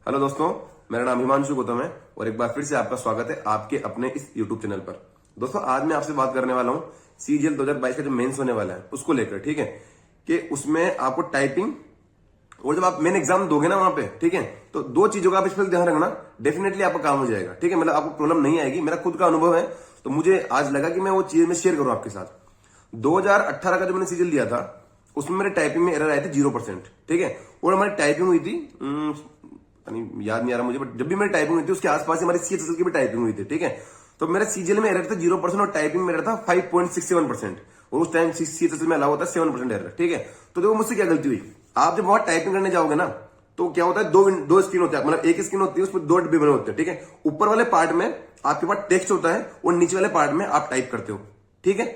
Hello दोस्तों, मेरा नाम हिमांशु गौतम है और एक बार फिर से आपका स्वागत है आपके अपने इस यूट्यूब चैनल पर। दोस्तों, आज मैं आपसे बात करने वाला हूं सीजीएल 2022 का जो मेंस होने वाला है उसको लेकर। ठीक है, कि उसमें आपको टाइपिंग और जब आप मेन एग्जाम दोगे ना वहां पे, ठीक है, तो दो चीजों का आप स्पेशल ध्यान रखना, डेफिनेटली आपका काम हो जाएगा। ठीक है, मतलब आपको प्रॉब्लम नहीं आएगी। मेरा खुद का अनुभव है तो मुझे आज लगा कि मैं वो चीज में शेयर करूं आपके साथ। 2018 का जो मैंने सीजीएल दिया था उसमें मेरे टाइपिंग में एरर आए थे 0%। ठीक है, और हमारी टाइपिंग हुई थी याद नहीं आ रहा मुझे, बट जब भी मेरी टाइपिंग हुई थी उसके आसपास हमारी सीएचएसएल की भी टाइपिंग हुई थी। ठीक है, तो मेरे सीजीएल में एरर था 0% और टाइपिंग में एरर था 5.67%, और उस टाइम सीएचएसएल में अलाउ होता है 7% एरर। ठीक है, तो देखो मुझसे क्या गलती हुई। आप जब वहां टाइपिंग करने जाओगे ना तो क्या होता है, दो स्क्रीन होता है, मतलब एक स्क्रीन होती है उसमें दो डब्बे बने होते हैं। ठीक है, ऊपर वाले पार्ट में आपके पास टेक्स्ट होता है और नीचे वाले पार्ट में आप टाइप करते हो। ठीक है,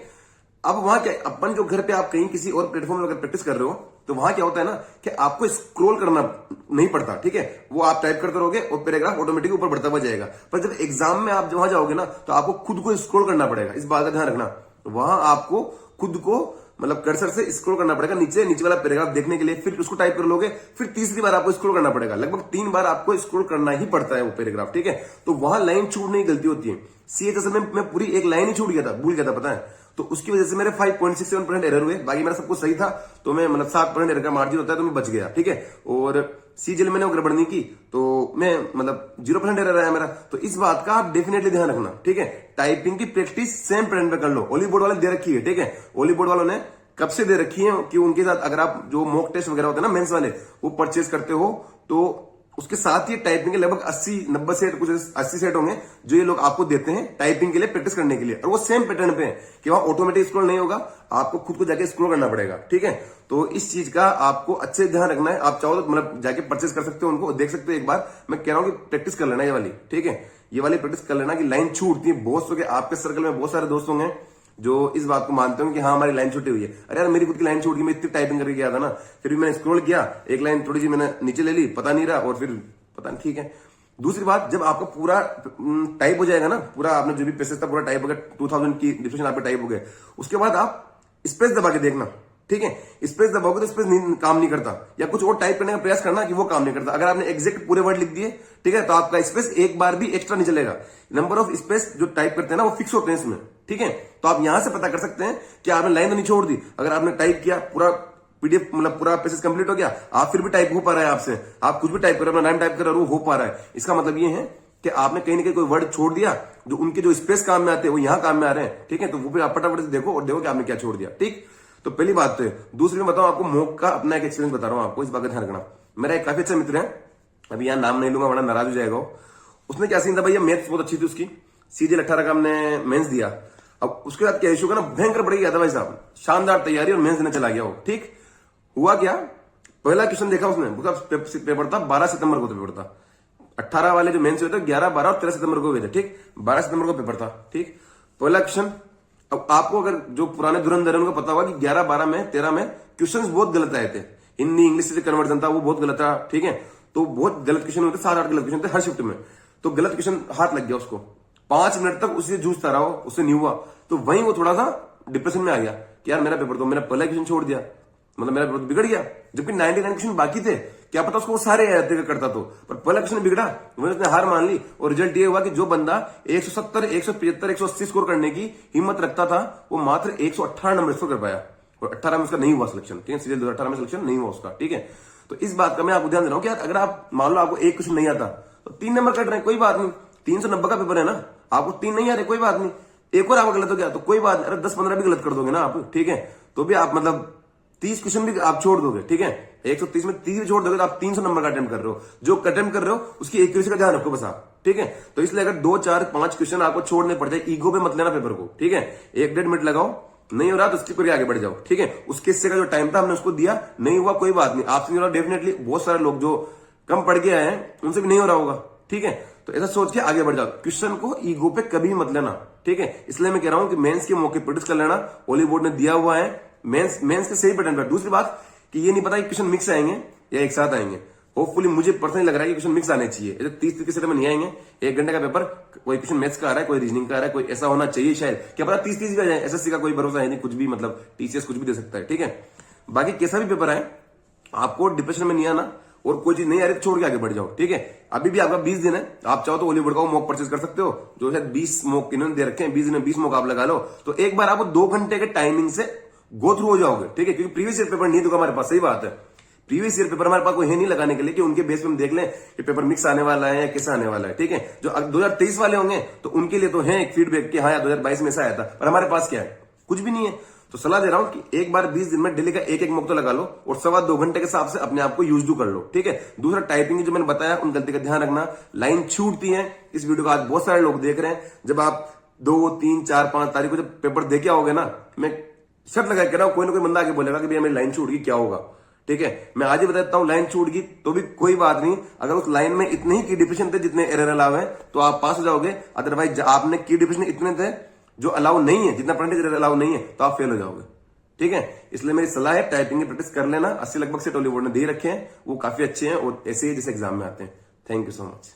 अब वहां क्या, अपन जो घर पे आप कहीं किसी और प्लेटफॉर्म में अगर प्रैक्टिस कर रहे हो तो वहां क्या होता है ना कि आपको स्क्रॉल करना नहीं पड़ता। ठीक है, वो आप टाइप करते रहोगे और पैराग्राफ ऑटोमेटिक ऊपर बढ़ता हुआ जाएगा। पर जब एग्जाम में आप वहां जाओगे ना तो आपको खुद को स्क्रॉल करना पड़ेगा। इस बात का ध्यान रखना, वहां आपको खुद को मतलब कर्सर से स्क्रॉल करना पड़ेगा नीचे वाला पैराग्राफ देखने के लिए, फिर उसको टाइप कर लोगे, फिर तीसरी बार आपको स्क्रॉल करना पड़ेगा। लगभग 3 बार आपको स्क्रॉल करना ही पड़ता है वो पैराग्राफ। ठीक है, तो वहां लाइन छूटने की गलती होती है। सीएचएसएल में मैं पूरी एक लाइन ही छूट गया था, भूल गया था, पता है। तो उसकी वजह से मेरे 5.67% एरर हुए। बाकी मेरा सब कुछ सही था, तो मैं मतलब 7% एरर का मार्जिन होता है तो मैं बच गया। ठीक है, और सीजीएल मैंने गड़बड़ नहीं की तो मैं मतलब 0% एरर आया मेरा। तो इस बात का आप डेफिनेटली ध्यान रखना। ठीक है, टाइपिंग की प्रैक्टिस सेम पैटर्न पे कर लो। ओली बोर्ड वाले दे रखी है। ठीक है, ओली बोर्ड वालों ने कब से दे रखी है कि उनके साथ अगर आप जो मॉक टेस्ट वगैरह होते हैं ना मेंस वाले, वो परचेज करते हो तो उसके साथ ही टाइपिंग के लगभग 80-90 सेट, कुछ 80 सेट होंगे जो ये लोग आपको देते हैं टाइपिंग के लिए, प्रैक्टिस करने के लिए। और वो सेम पैटर्न पे है कि वहां ऑटोमेटिक स्क्रॉल नहीं होगा, आपको खुद को जाके स्क्रॉल करना पड़ेगा। ठीक है, तो इस चीज का आपको अच्छे ध्यान रखना है। आप चाहो तो मतलब जाके परचेज कर सकते हो, उनको देख सकते हो एक बार। मैं कह रहा हूं कि प्रैक्टिस कर लेना ये वाली। ठीक है, ये वाली प्रैक्टिस कर लेना कि लाइन छूटती है। बहुत सौ के आपके सर्कल में बहुत सारे दोस्त होंगे जो इस बात को मानते हो कि हाँ हमारी लाइन छूटी हुई है। अरे यार, मेरी खुद की लाइन छूट गई, मैं इतनी टाइपिंग करके गया था ना, फिर भी मैंने स्क्रॉल किया, एक लाइन थोड़ी सी मैंने नीचे ले ली, पता नहीं रहा, और फिर पता नहीं। ठीक है, दूसरी बात, जब आपका पूरा टाइप हो जाएगा ना, पूरा आपने जो भी पैसेज था पूरा टाइप हो गया, 2000 की डिस्क्रिप्शन आपका टाइप हो गया, उसके बाद आप स्पेस दबा के देखना। ठीक है, स्पेस दबाओगे तो स्पेस काम नहीं करता, या कुछ और टाइप करने का प्रयास करना कि वो काम नहीं करता। अगर आपने एग्जैक्ट पूरे वर्ड लिख दिए, ठीक है, तो आपका स्पेस एक बार भी एक्स्ट्रा नहीं चलेगा। नंबर ऑफ स्पेस जो टाइप करते हैं ना वो फिक्स होते हैं इसमें। ठीक है, तो आप यहां से पता कर सकते हैं कि आपने लाइन तो नहीं छोड़ दी। अगर आपने टाइप किया, पूरा पीडीएफ मतलब पूरा पैसेज कंप्लीट हो गया, आप फिर भी टाइप हो पा रहा है आपसे, आप कुछ भी टाइप कर रहे हो, अपना नाम टाइप कर रहे हो, हो पा रहा है। इसका मतलब ये है कि आपने कहीं ना कहीं कोई वर्ड छोड़ दिया, जो उनके जो स्पेस काम में आते हैं वो यहां काम में आ रहे हैं। ठीक है, तो वो भी आप फटाफट से देखो और देखो कि आपने क्या छोड़ दिया। ठीक, तो पहली बात तो है। दूसरी मैं बताऊं आपको, मॉक का अपना एक एक्सपीरियंस बता रहा हूं आपको, इस बात का ध्यान रखना। मेरा एक काफी अच्छा मित्र है, अभी यहां नाम नहीं लूंगा वरना नाराज हो जाएगा। उसने क्या सीन था भैया, मैथ्स बहुत अच्छी थी उसकी, सीजीएल 18 का हमने मेंस दिया। अब उसके बाद क्या इशू का ना, भयंकर बढ़ गया था भाई साहब, शानदार तैयारी और मेंस देने चला गया वो। ठीक, हुआ क्या, पहला क्वेश्चन देखा उसने, पेपर था 12 सितंबर को, तो पेपर था 18 वाले जो मेंस हुए थे 11, 12 और 13 सितंबर को हुए थे। ठीक, 12 सितंबर को पेपर था। ठीक, पहला क्वेश्चन, अब आपको अगर जो पुराने धुरंधर उनको पता होगा कि 11, 12 में 13 में क्वेश्चंस बहुत गलत आए थे। हिंदी इंग्लिश से कन्वर्जन था वो बहुत गलत था। ठीक है, तो बहुत गलत क्वेश्चन होते, 7-8 गलत क्वेश्चन थे हर शिफ्ट में। तो गलत क्वेश्चन हाथ लग गया उसको, 5 मिनट तक उससे जूझता रहा, उससे नहीं हुआ। तो वहीं वो थोड़ा सा डिप्रेशन में आ गया कि यार मेरा पेपर तो मैंने पहला क्वेश्चन छोड़ दिया, मतलब मेरा पेपर बिगड़ गया, जबकि 99 क्वेश्चन बाकी थे। क्या पता उसको वो सारे करता तो, पर पहला क्वेश्चन बिगड़ा, वहीं उसने हार मान ली। और रिजल्ट ये हुआ कि जो बंदा 170, 175, 180 स्कोर करने की हिम्मत रखता था, वो मात्र 118 नंबर स्कोर कर पाया, और 18 में उसका नहीं हुआ सिलेक्शन। ठीक है, सीजीएल 2018 में सिलेक्शन नहीं हुआ उसका। ठीक है, तो इस बात का मैं आपको ध्यान दे रहा हूं कि अगर आप मान लो आपको एक क्वेश्चन नहीं आता तो 3 नंबर कट रहे हैं, कोई बात नहीं। 390 का पेपर है ना, आपको 3 नहीं आ रहे, कोई बात नहीं। एक और आपका गलत हो गया तो कोई बात नहीं, अरे 10-15 भी गलत कर दोगे ना आप, ठीक है, तो भी आप मतलब 30 क्वेश्चन भी आप छोड़ दोगे। ठीक है, 130 में 30 छोड़ दोगे तो आप 300 नंबर का अटेम्प्ट कर रहे हो। जो अटेम्प्ट कर रहे हो उसकी एक्यूरेसी का ध्यान रखो बस आप। ठीक है, तो इसलिए अगर 2, 4, 5 क्वेश्चन आपको छोड़ने पड़ जाए, ईगो पे मत लेना पेपर को। ठीक है, 1-1.5 मिनट लगाओ, नहीं हो रहा तो स्किप करके आगे बढ़ जाओ। ठीक है, उसके हिस्से का जो टाइम था हमने उसको दिया, नहीं हुआ कोई बात नहीं। आपसे नहीं हो रहा, डेफिनेटली बहुत सारे लोग जो कम पढ़ के आए हैं उनसे भी नहीं हो रहा होगा। ठीक है, तो ऐसा सोच के आगे बढ़ जाओ, क्वेश्चन को ईगो पे कभी मत लेना। ठीक है, इसलिए मैं कह रहा हूं कि मेंस के मौके प्रैक्टिस कर लेना, ओली बोर्ड ने दिया हुआ है मेंस के सही पैटर्न पर। दूसरी बात कि ये नहीं पता कि क्वेश्चन मिक्स आएंगे या एक साथ आएंगे। होपफुली मुझे पर्सनली लग रहा है कि क्वेश्चन मिक्स आने चाहिए, 30 सेट में नहीं आएंगे। 1 घंटे का पेपर, कोई क्वेश्चन मैथ्स का आ रहा है, कोई रीजनिंग का आ रहा है, कोई ऐसा होना चाहिए शायद, क्या पता 30 भी आ जाए। एसएससी का कोई भरोसा है नहीं, कुछ भी मतलब टीसीएस कुछ भी दे सकता है। ठीक है, बाकी कैसा भी पेपर आए आपको डिप्रेशन में नहीं आना, और कोई चीज नहीं आ रही तो छोड़ के आगे बढ़ जाओ, ठीक है। अभी भी आपका 20 दिन है, आप चाहो तो हॉलीवुड का मॉक परचेज कर सकते हो, जो शायद 20 मॉक इन्होंने दे रखे हैं, 20 दिन में 20 मॉक आप लगा लो, तो एक बार आप 2 घंटे के टाइमिंग से गो थ्रू हो जाओगे, ठीक है। क्योंकि प्रीवियस ईयर पेपर नहीं तो हमारे पास, सही बात है, प्रीवियस ईयर पेपर हमारे पास कोई है नहीं लगाने के लिए कि उनके बेस पे हम देख लें कि पेपर मिक्स आने वाला है या कैसा आने वाला है, ठीक है। जो 2023 वाले होंगे तो उनके लिए तो है एक फीडबैक कि हाँ यार 2022 में ऐसा आया था, पर हमारे पास क्या है, कुछ भी नहीं है। तो सलाह दे रहा हूं कि एक बार 20 दिन में डेली का एक मॉक तो लगा लो और 2.25 घंटे के हिसाब से अपने आप को यूज कर लो, ठीक है। दूसरा, टाइपिंग जो मैंने बताया उन गलती का ध्यान रखना, लाइन छूटती है। इस वीडियो को आज बहुत सारे लोग देख रहे हैं, जब आप 2, 3, 4, 5 तारीख को जब पेपर दे के आओगे ना, मैं शर्त लगा के रहा हूं कोई ना कोई बंदा आके बोलेगा कि भैया मेरी लाइन छूट गई, क्या होगा, ठीक है। मैं आज ही बता देता हूं, लाइन छूट गई तो भी कोई बात नहीं, अगर उस लाइन में इतने ही की डिफिशन थे जितने एरर अलाउ है तो आप पास हो जाओगे। अदरवाइज आपने की डिफिशन इतने थे जो अलाउ नहीं है, जितना परसेंटेज एरर अलाउ नहीं है, तो आप फेल हो जाओगे, ठीक है। इसलिए मेरी सलाह है टाइपिंग की प्रैक्टिस कर लेना। 80 लगभग से टॉलीवुड ने दे रखे हैं, वो काफी अच्छे हैं और ऐसे ही जैसे एग्जाम में आते हैं। Thank you so much.